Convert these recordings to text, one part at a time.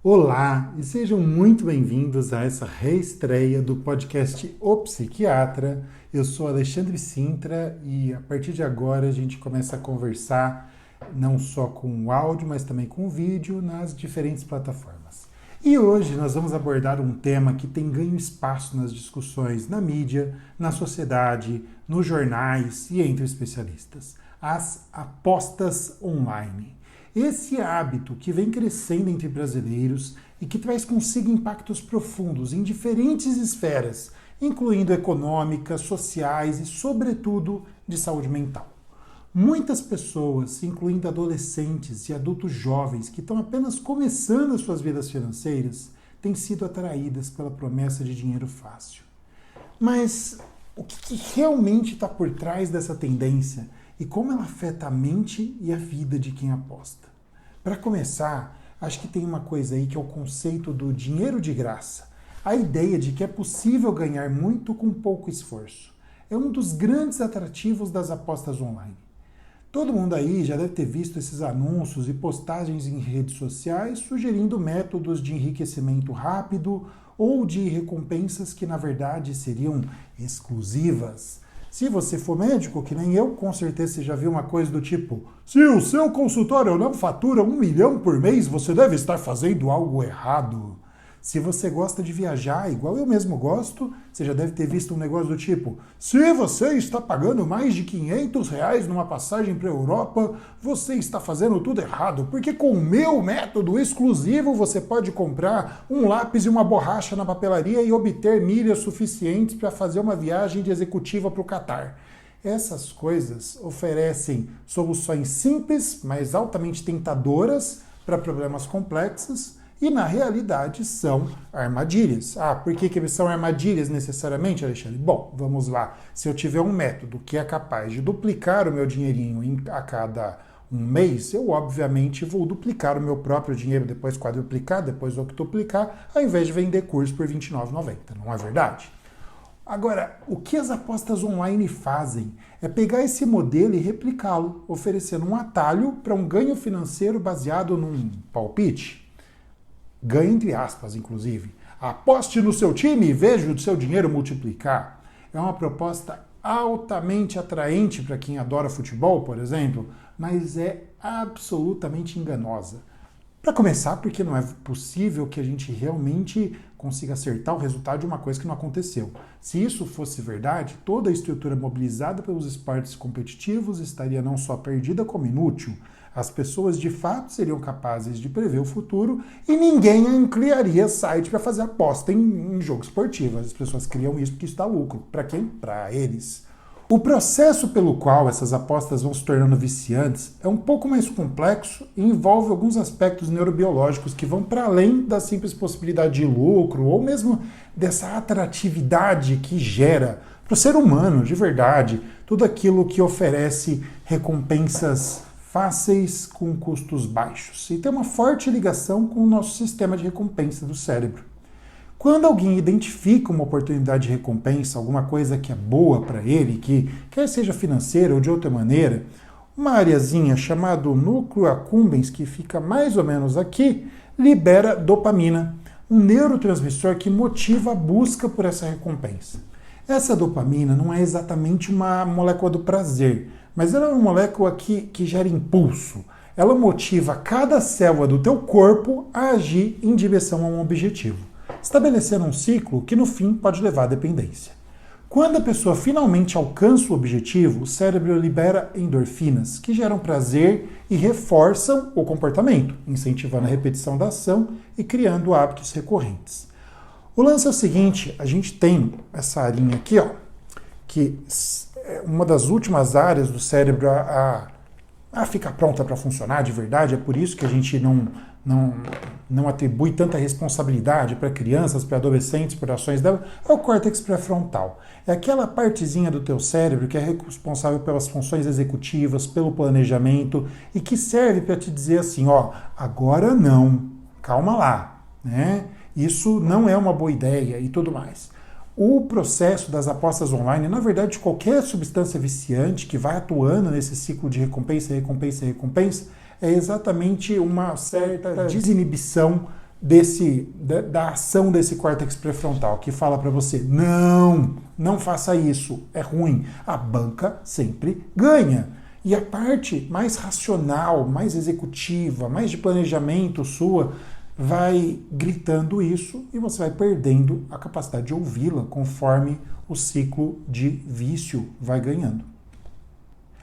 Olá e sejam muito bem-vindos a essa reestreia do podcast O Psiquiatra. Eu sou Alexandre Sintra e a partir de agora a gente começa a conversar não só com o áudio, mas também com o vídeo nas diferentes plataformas. E hoje nós vamos abordar um tema que tem ganho espaço nas discussões na mídia, na sociedade, nos jornais e entre especialistas: as apostas online. Esse hábito que vem crescendo entre brasileiros e que traz consigo impactos profundos em diferentes esferas, incluindo econômicas, sociais e, sobretudo, de saúde mental. Muitas pessoas, incluindo adolescentes e adultos jovens que estão apenas começando as suas vidas financeiras, têm sido atraídas pela promessa de dinheiro fácil. Mas o que realmente está por trás dessa tendência e como ela afeta a mente e a vida de quem aposta? Para começar, acho que tem uma coisa aí que é o conceito do dinheiro de graça. A ideia de que é possível ganhar muito com pouco esforço. É um dos grandes atrativos das apostas online. Todo mundo aí já deve ter visto esses anúncios e postagens em redes sociais sugerindo métodos de enriquecimento rápido ou de recompensas que na verdade seriam exclusivas. Se você for médico, que nem eu, com certeza você já viu uma coisa do tipo: se o seu consultório não fatura 1 milhão por mês, você deve estar fazendo algo errado. Se você gosta de viajar, igual eu mesmo gosto, você já deve ter visto um negócio do tipo: se você está pagando mais de R$ 500 numa passagem para a Europa, você está fazendo tudo errado, porque com o meu método exclusivo você pode comprar um lápis e uma borracha na papelaria e obter milhas suficientes para fazer uma viagem de executiva para o Catar. Essas coisas oferecem soluções simples, mas altamente tentadoras para problemas complexos, e na realidade são armadilhas. Por que são armadilhas necessariamente, Alexandre? Bom, vamos lá. Se eu tiver um método que é capaz de duplicar o meu dinheirinho a cada um mês, eu obviamente vou duplicar o meu próprio dinheiro, depois quadruplicar, depois octuplicar, ao invés de vender curso por R$ 29,90, não é verdade? Agora, o que as apostas online fazem é pegar esse modelo e replicá-lo, oferecendo um atalho para um ganho financeiro baseado num palpite. Ganho entre aspas, inclusive. Aposte no seu time e veja o seu dinheiro multiplicar. É uma proposta altamente atraente para quem adora futebol, por exemplo, mas é absolutamente enganosa. Para começar, porque não é possível que a gente realmente consiga acertar o resultado de uma coisa que não aconteceu. Se isso fosse verdade, toda a estrutura mobilizada pelos esportes competitivos estaria não só perdida, como inútil. As pessoas de fato seriam capazes de prever o futuro e ninguém criaria site para fazer aposta em jogo esportivo. As pessoas criam isso porque isso dá lucro. Para quem? Para eles. O processo pelo qual essas apostas vão se tornando viciantes é um pouco mais complexo e envolve alguns aspectos neurobiológicos que vão para além da simples possibilidade de lucro ou mesmo dessa atratividade que gera para o ser humano, de verdade, tudo aquilo que oferece recompensas fáceis com custos baixos e tem uma forte ligação com o nosso sistema de recompensa do cérebro. Quando alguém identifica uma oportunidade de recompensa, alguma coisa que é boa para ele, que quer seja financeira ou de outra maneira, uma areazinha chamada núcleo accumbens, que fica mais ou menos aqui, libera dopamina, um neurotransmissor que motiva a busca por essa recompensa. Essa dopamina não é exatamente uma molécula do prazer, mas ela é uma molécula que gera impulso. Ela motiva cada célula do teu corpo a agir em direção a um objetivo, estabelecendo um ciclo que no fim pode levar à dependência. Quando a pessoa finalmente alcança o objetivo, o cérebro libera endorfinas, que geram prazer e reforçam o comportamento, incentivando a repetição da ação e criando hábitos recorrentes. O lance é o seguinte: a gente tem essa arinha aqui, que é uma das últimas áreas do cérebro a ficar pronta para funcionar de verdade. É por isso que a gente não atribui tanta responsabilidade para crianças, para adolescentes, por ações dela. É o córtex pré-frontal. É aquela partezinha do teu cérebro que é responsável pelas funções executivas, pelo planejamento e que serve para te dizer assim, agora não, calma lá, né? Isso não é uma boa ideia e tudo mais. O processo das apostas online, na verdade, qualquer substância viciante que vai atuando nesse ciclo de recompensa, recompensa, recompensa, é exatamente uma certa desinibição da ação desse córtex pré-frontal, que fala para você, não faça isso, é ruim. A banca sempre ganha. E a parte mais racional, mais executiva, mais de planejamento sua, vai gritando isso e você vai perdendo a capacidade de ouvi-la conforme o ciclo de vício vai ganhando.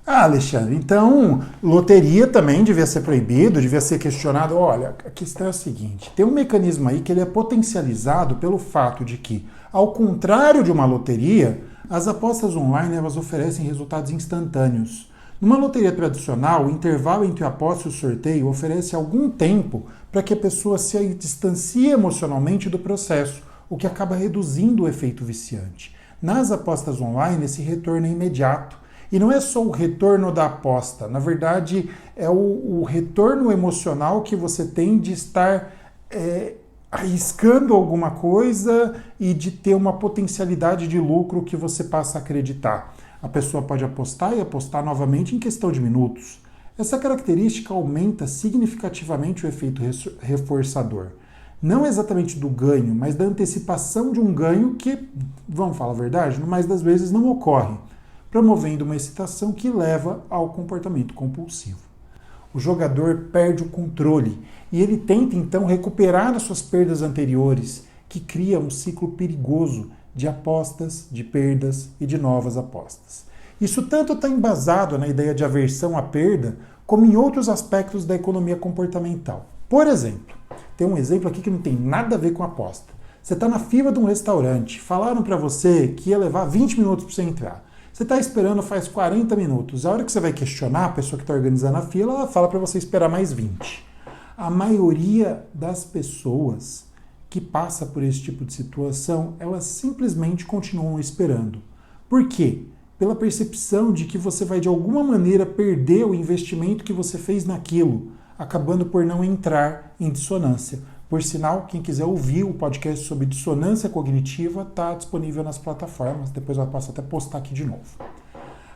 Ah, Alexandre, então loteria também devia ser proibido, devia ser questionado. Olha, a questão é a seguinte, tem um mecanismo aí que ele é potencializado pelo fato de que, ao contrário de uma loteria, as apostas online elas oferecem resultados instantâneos. Numa loteria tradicional, o intervalo entre a aposta e o sorteio oferece algum tempo para que a pessoa se distancie emocionalmente do processo, o que acaba reduzindo o efeito viciante. Nas apostas online, esse retorno é imediato. E não é só o retorno da aposta, na verdade é o retorno emocional que você tem de estar arriscando alguma coisa e de ter uma potencialidade de lucro que você passa a acreditar. A pessoa pode apostar e apostar novamente em questão de minutos. Essa característica aumenta significativamente o efeito reforçador. Não exatamente do ganho, mas da antecipação de um ganho que, vamos falar a verdade, no mais das vezes não ocorre, promovendo uma excitação que leva ao comportamento compulsivo. O jogador perde o controle e ele tenta então recuperar as suas perdas anteriores, que cria um ciclo perigoso de apostas, de perdas e de novas apostas. Isso tanto está embasado na ideia de aversão à perda, como em outros aspectos da economia comportamental. Por exemplo, tem um exemplo aqui que não tem nada a ver com aposta. Você está na fila de um restaurante, falaram para você que ia levar 20 minutos para você entrar. Você está esperando faz 40 minutos. A hora que você vai questionar a pessoa que está organizando a fila, ela fala para você esperar mais 20. A maioria das pessoas que passa por esse tipo de situação, elas simplesmente continuam esperando. Por quê? Pela percepção de que você vai de alguma maneira perder o investimento que você fez naquilo, acabando por não entrar em dissonância. Por sinal, quem quiser ouvir o podcast sobre dissonância cognitiva está disponível nas plataformas, depois eu posso até postar aqui de novo.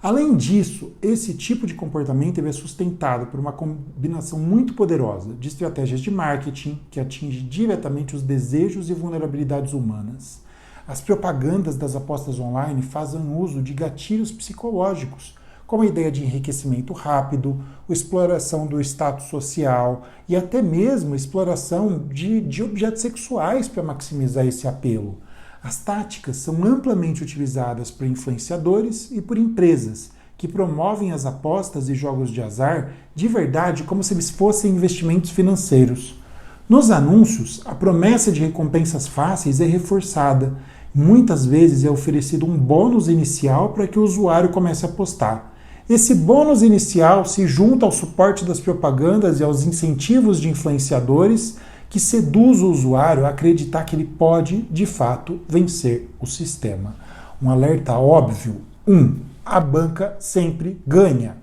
Além disso, esse tipo de comportamento é sustentado por uma combinação muito poderosa de estratégias de marketing que atinge diretamente os desejos e vulnerabilidades humanas. As propagandas das apostas online fazem uso de gatilhos psicológicos, como a ideia de enriquecimento rápido, a exploração do status social e até mesmo a exploração de objetos sexuais para maximizar esse apelo. As táticas são amplamente utilizadas por influenciadores e por empresas que promovem as apostas e jogos de azar de verdade como se eles fossem investimentos financeiros. Nos anúncios, a promessa de recompensas fáceis é reforçada. Muitas vezes é oferecido um bônus inicial para que o usuário comece a apostar. Esse bônus inicial se junta ao suporte das propagandas e aos incentivos de influenciadores que seduz o usuário a acreditar que ele pode, de fato, vencer o sistema. Um alerta óbvio. 1. A banca sempre ganha.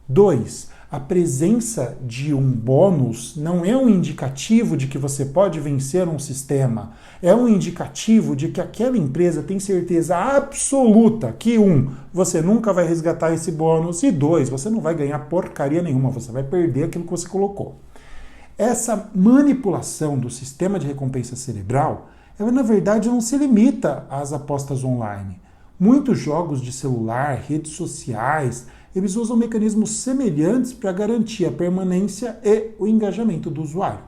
2. A presença de um bônus não é um indicativo de que você pode vencer um sistema. É um indicativo de que aquela empresa tem certeza absoluta que 1. Você nunca vai resgatar esse bônus e 2. Você não vai ganhar porcaria nenhuma, você vai perder aquilo que você colocou. Essa manipulação do sistema de recompensa cerebral, ela na verdade não se limita às apostas online. Muitos jogos de celular, redes sociais, eles usam mecanismos semelhantes para garantir a permanência e o engajamento do usuário.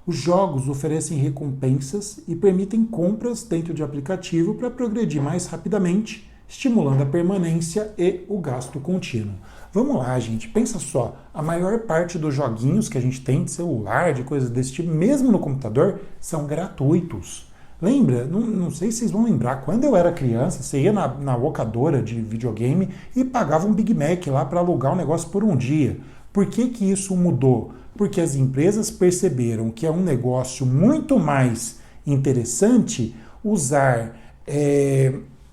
Os jogos oferecem recompensas e permitem compras dentro de aplicativo para progredir mais rapidamente, estimulando a permanência e o gasto contínuo. Vamos lá, gente, pensa só, a maior parte dos joguinhos que a gente tem de celular, de coisas desse tipo, mesmo no computador, são gratuitos. Lembra? Não sei se vocês vão lembrar, quando eu era criança, você ia na locadora de videogame e pagava um Big Mac lá para alugar um negócio por um dia. Por que que isso mudou? Porque as empresas perceberam que é um negócio muito mais interessante usar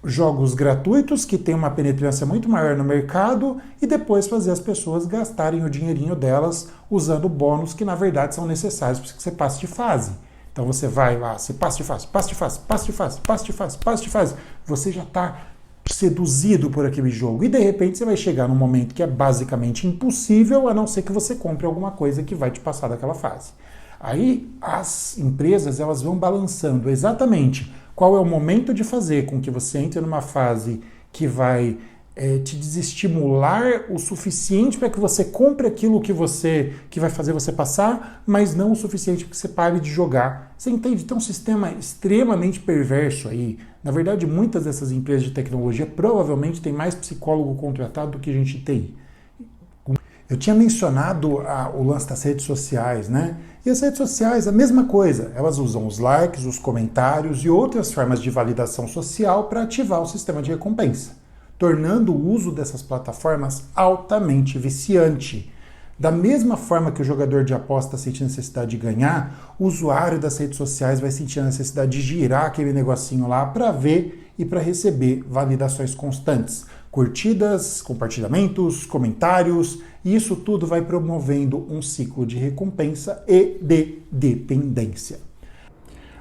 jogos gratuitos que têm uma penetrância muito maior no mercado e depois fazer as pessoas gastarem o dinheirinho delas usando bônus que na verdade são necessários para que você passe de fase. Então você vai lá, você passa de fase, passa de fase, passa de fase, passa de fase, passa de fase. Você já está seduzido por aquele jogo e de repente você vai chegar num momento que é basicamente impossível a não ser que você compre alguma coisa que vai te passar daquela fase. Aí as empresas elas vão balançando exatamente qual é o momento de fazer com que você entre numa fase que vai te desestimular o suficiente para que você compre aquilo que vai fazer você passar, mas não o suficiente para que você pare de jogar. Você entende? Tem um sistema extremamente perverso aí. Na verdade, muitas dessas empresas de tecnologia provavelmente têm mais psicólogo contratado do que gente de TI. Eu tinha mencionado o lance das redes sociais, né? E as redes sociais, a mesma coisa. Elas usam os likes, os comentários e outras formas de validação social para ativar o sistema de recompensa, tornando o uso dessas plataformas altamente viciante. Da mesma forma que o jogador de aposta sente a necessidade de ganhar, o usuário das redes sociais vai sentir a necessidade de girar aquele negocinho lá para ver e para receber validações constantes. Curtidas, compartilhamentos, comentários, e isso tudo vai promovendo um ciclo de recompensa e de dependência.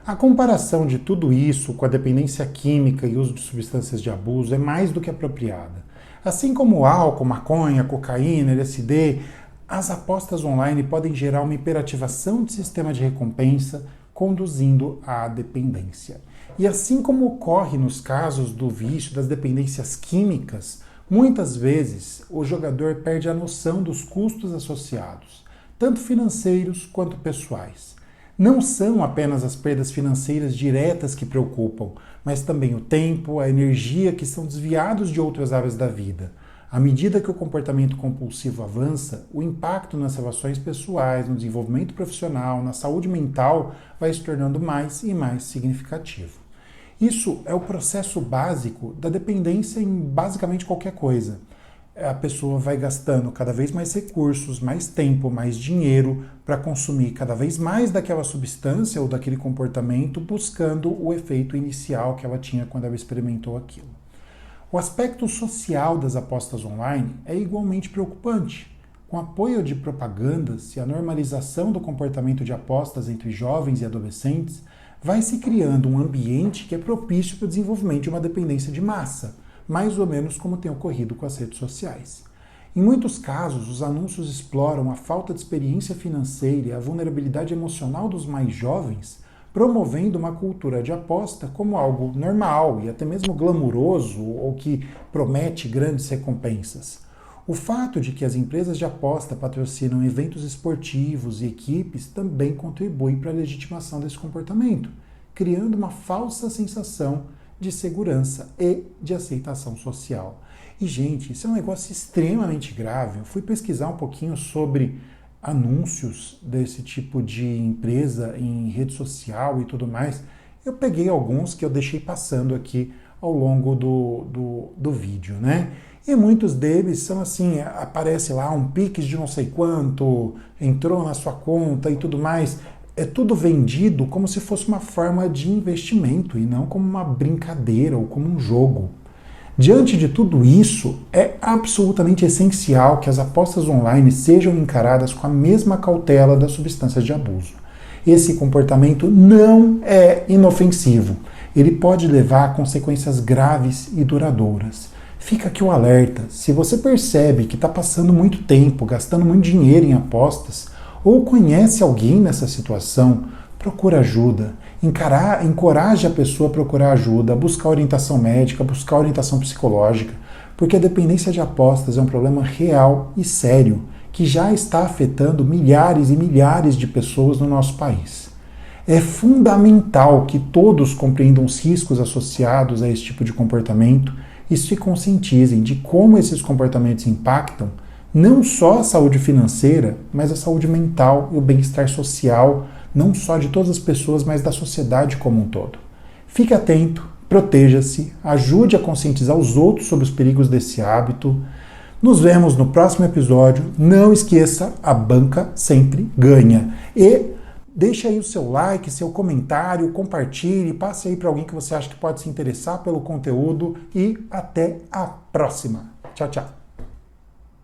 A comparação de tudo isso com a dependência química e uso de substâncias de abuso é mais do que apropriada. Assim como o álcool, maconha, cocaína, LSD, as apostas online podem gerar uma hiperativação do sistema de recompensa, conduzindo à dependência. E assim como ocorre nos casos do vício, das dependências químicas, muitas vezes o jogador perde a noção dos custos associados, tanto financeiros quanto pessoais. Não são apenas as perdas financeiras diretas que preocupam, mas também o tempo, a energia que são desviados de outras áreas da vida. À medida que o comportamento compulsivo avança, o impacto nas relações pessoais, no desenvolvimento profissional, na saúde mental vai se tornando mais e mais significativo. Isso é o processo básico da dependência em basicamente qualquer coisa. A pessoa vai gastando cada vez mais recursos, mais tempo, mais dinheiro para consumir cada vez mais daquela substância ou daquele comportamento, buscando o efeito inicial que ela tinha quando ela experimentou aquilo. O aspecto social das apostas online é igualmente preocupante. Com apoio de propagandas e a normalização do comportamento de apostas entre jovens e adolescentes, vai se criando um ambiente que é propício para o desenvolvimento de uma dependência de massa, mais ou menos como tem ocorrido com as redes sociais. Em muitos casos, os anúncios exploram a falta de experiência financeira e a vulnerabilidade emocional dos mais jovens, promovendo uma cultura de aposta como algo normal e até mesmo glamuroso ou que promete grandes recompensas. O fato de que as empresas de aposta patrocinam eventos esportivos e equipes também contribui para a legitimação desse comportamento, criando uma falsa sensação de segurança e de aceitação social. E, gente, isso é um negócio extremamente grave. Eu fui pesquisar um pouquinho sobre anúncios desse tipo de empresa em rede social e tudo mais. Eu peguei alguns que eu deixei passando aqui ao longo do vídeo, né? E muitos deles são assim, aparece lá um Pix de não sei quanto, entrou na sua conta e tudo mais. É tudo vendido como se fosse uma forma de investimento e não como uma brincadeira ou como um jogo. Diante de tudo isso, é absolutamente essencial que as apostas online sejam encaradas com a mesma cautela das substâncias de abuso. Esse comportamento não é inofensivo. Ele pode levar a consequências graves e duradouras. Fica aqui o alerta. Se você percebe que está passando muito tempo, gastando muito dinheiro em apostas, ou conhece alguém nessa situação, procura ajuda. Encoraje a pessoa a procurar ajuda, a buscar orientação médica, buscar orientação psicológica, porque a dependência de apostas é um problema real e sério, que já está afetando milhares e milhares de pessoas no nosso país. É fundamental que todos compreendam os riscos associados a esse tipo de comportamento e se conscientizem de como esses comportamentos impactam não só a saúde financeira, mas a saúde mental e o bem-estar social, não só de todas as pessoas, mas da sociedade como um todo. Fique atento, proteja-se, ajude a conscientizar os outros sobre os perigos desse hábito. Nos vemos no próximo episódio. Não esqueça, a banca sempre ganha. E deixe aí o seu like, seu comentário, compartilhe, passe aí para alguém que você acha que pode se interessar pelo conteúdo e até a próxima. Tchau, tchau.